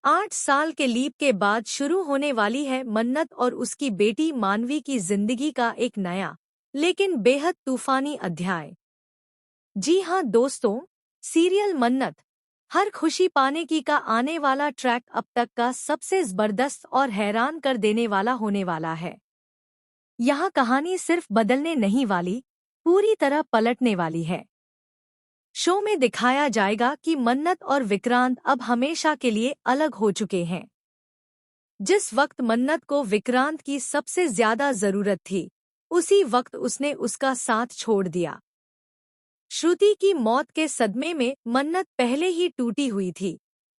8 साल के लीप के बाद शुरू होने वाली है मन्नत और उसकी बेटी मानवी की जिंदगी का एक नया लेकिन बेहद तूफानी अध्याय। जी हाँ दोस्तों, सीरियल मन्नत हर खुशी पाने की का आने वाला ट्रैक अब तक का सबसे जबरदस्त और हैरान कर देने वाला होने वाला है। यहाँ कहानी सिर्फ बदलने नहीं वाली, पूरी तरह पलटने वाली है। शो में दिखाया जाएगा कि मन्नत और विक्रांत अब हमेशा के लिए अलग हो चुके हैं। जिस वक्त मन्नत को विक्रांत की सबसे ज्यादा जरूरत थी, उसी वक्त उसने उसका साथ छोड़ दिया। श्रुति की मौत के सदमे में मन्नत पहले ही टूटी हुई थी,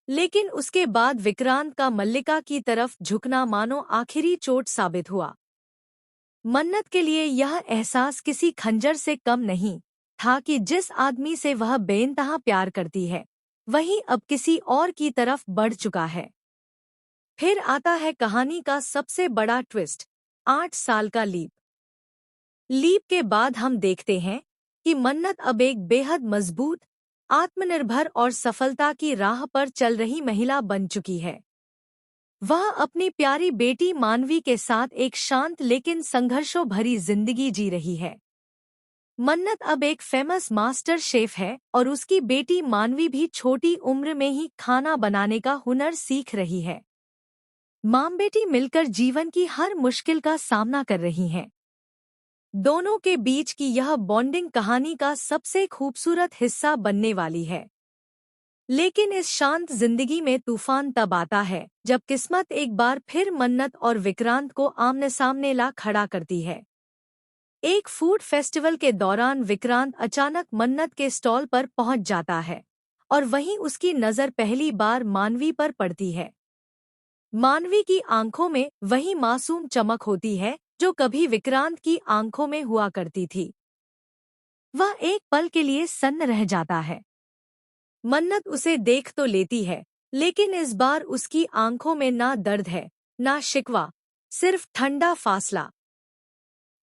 लेकिन उसके बाद विक्रांत का मल्लिका की तरफ झुकना मानो आखिरी चोट साबित हुआ। मन्नत के लिए यह एहसास किसी खंजर से कम नहीं था कि जिस आदमी से वह बेइंतहा प्यार करती है, वही अब किसी और की तरफ बढ़ चुका है। फिर आता है कहानी का सबसे बड़ा ट्विस्ट, 8 साल का लीप। लीप के बाद हम देखते हैं कि मन्नत अब एक बेहद मजबूत, आत्मनिर्भर और सफलता की राह पर चल रही महिला बन चुकी है। वह अपनी प्यारी बेटी मानवी के साथ एक शांत लेकिन संघर्षों भरी जिंदगी जी रही है। मन्नत अब एक फेमस मास्टर शेफ है और उसकी बेटी मानवी भी छोटी उम्र में ही खाना बनाने का हुनर सीख रही है। मां बेटी मिलकर जीवन की हर मुश्किल का सामना कर रही हैं। दोनों के बीच की यह बॉन्डिंग कहानी का सबसे खूबसूरत हिस्सा बनने वाली है। लेकिन इस शांत जिंदगी में तूफान तब आता है जब किस्मत एक बार फिर मन्नत और विक्रांत को आमने सामने ला खड़ा करती है। एक फूड फेस्टिवल के दौरान विक्रांत अचानक मन्नत के स्टॉल पर पहुंच जाता है और वहीं उसकी नज़र पहली बार मानवी पर पड़ती है। मानवी की आंखों में वही मासूम चमक होती है जो कभी विक्रांत की आंखों में हुआ करती थी। वह एक पल के लिए सन्न रह जाता है। मन्नत उसे देख तो लेती है, लेकिन इस बार उसकी आंखों में ना दर्द है, ना शिकवा, सिर्फ ठंडा फासला।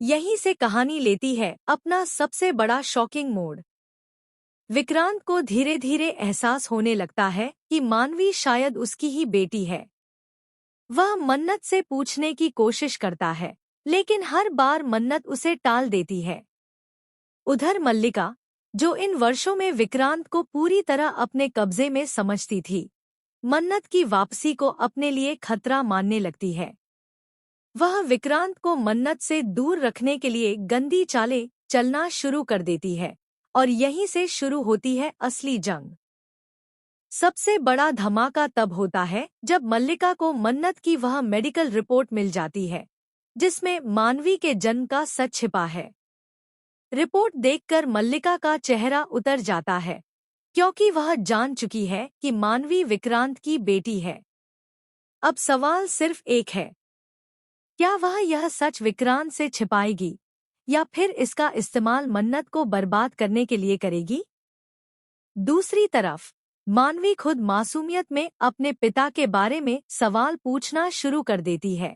यहीं से कहानी लेती है अपना सबसे बड़ा शॉकिंग मोड़। विक्रांत को धीरे धीरे एहसास होने लगता है कि मानवी शायद उसकी ही बेटी है। वह मन्नत से पूछने की कोशिश करता है, लेकिन हर बार मन्नत उसे टाल देती है। उधर मल्लिका, जो इन वर्षों में विक्रांत को पूरी तरह अपने कब्जे में समझती थी, मन्नत की वापसी को अपने लिए खतरा मानने लगती है। वह विक्रांत को मन्नत से दूर रखने के लिए गंदी चालें चलना शुरू कर देती है और यहीं से शुरू होती है असली जंग। सबसे बड़ा धमाका तब होता है जब मल्लिका को मन्नत की वह मेडिकल रिपोर्ट मिल जाती है, जिसमें मानवी के जन्म का सच छिपा है। रिपोर्ट देखकर मल्लिका का चेहरा उतर जाता है, क्योंकि वह जान चुकी है कि मानवी विक्रांत की बेटी है। अब सवाल सिर्फ एक है, क्या वह यह सच विक्रांत से छिपाएगी या फिर इसका इस्तेमाल मन्नत को बर्बाद करने के लिए करेगी? दूसरी तरफ मानवी खुद मासूमियत में अपने पिता के बारे में सवाल पूछना शुरू कर देती है।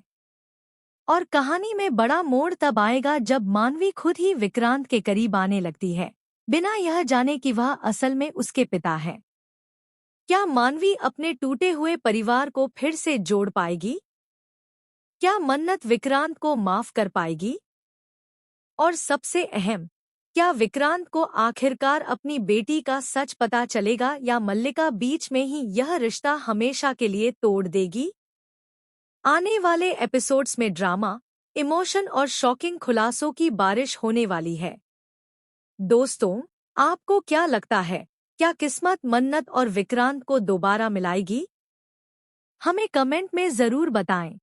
और कहानी में बड़ा मोड़ तब आएगा जब मानवी खुद ही विक्रांत के करीब आने लगती है, बिना यह जाने कि वह असल में उसके पिता है। क्या मानवी अपने टूटे हुए परिवार को फिर से जोड़ पाएगी? क्या मन्नत विक्रांत को माफ कर पाएगी? और सबसे अहम, क्या विक्रांत को आखिरकार अपनी बेटी का सच पता चलेगा या मल्लिका बीच में ही यह रिश्ता हमेशा के लिए तोड़ देगी? आने वाले एपिसोड्स में ड्रामा, इमोशन और शॉकिंग खुलासों की बारिश होने वाली है। दोस्तों, आपको क्या लगता है, क्या किस्मत मन्नत और विक्रांत को दोबारा मिलाएगी? हमें कमेंट में जरूर बताएं।